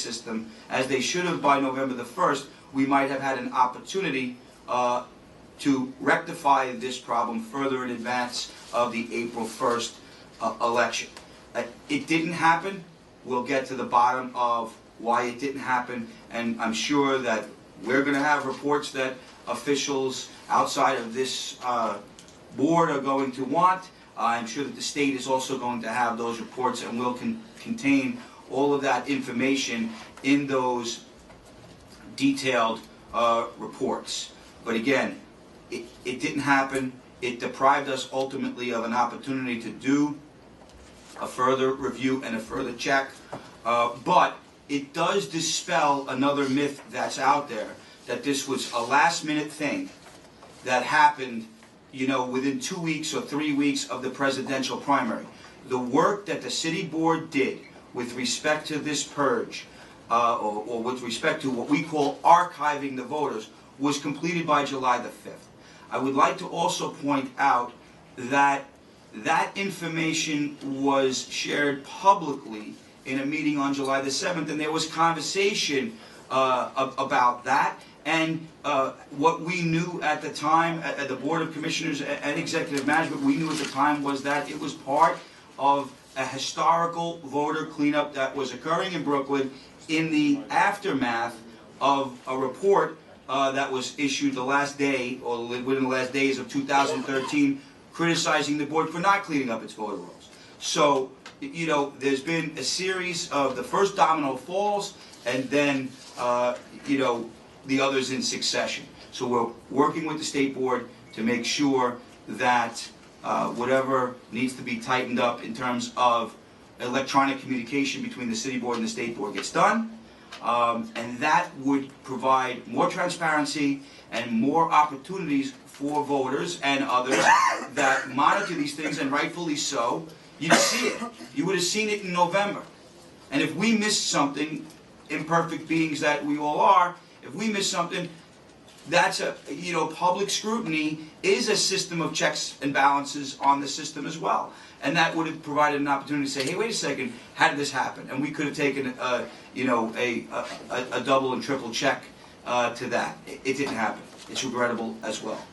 system, as they should have by November the 1st, we might have had an opportunity to rectify this problem further in advance of the April 1st election. It didn't happen. We'll get to the bottom of why it didn't happen, and I'm sure that we're going to have reports that officials outside of this board are going to want. I'm sure that the state is also going to have those reports, and will contain all of that information in those detailed reports. But again, it didn't happen. It deprived us ultimately of an opportunity to do a further review and a further check. But it does dispel another myth that's out there, that this was a last-minute thing that happened, within 2 weeks or 3 weeks of the presidential primary. The work that the city board did with respect to this purge, or with respect to what we call archiving the voters, was completed by July the 5th. I would like to also point out that that information was shared publicly in a meeting on July the 7th, and there was conversation about that. And what we knew at the time, at the Board of Commissioners and Executive Management, we knew at the time was that it was part of a historical voter cleanup that was occurring in Brooklyn in the aftermath of a report that was issued the last day, or within the last days of 2013, criticizing the board for not cleaning up its voter rolls. So, there's been a series of the first domino falls, and then, the others in succession. So we're working with the state board to make sure that whatever needs to be tightened up in terms of electronic communication between the city board and the state board gets done. And that would provide more transparency and more opportunities for voters and others that monitor these things, and rightfully so. You'd see it. You would have seen it in November. And if we missed something, imperfect beings that we all are, if we miss something, that's public scrutiny is a system of checks and balances on the system as well. And that would have provided an opportunity to say, hey, wait a second, how did this happen? And we could have taken, a double and triple check to that. It didn't happen. It's regrettable as well.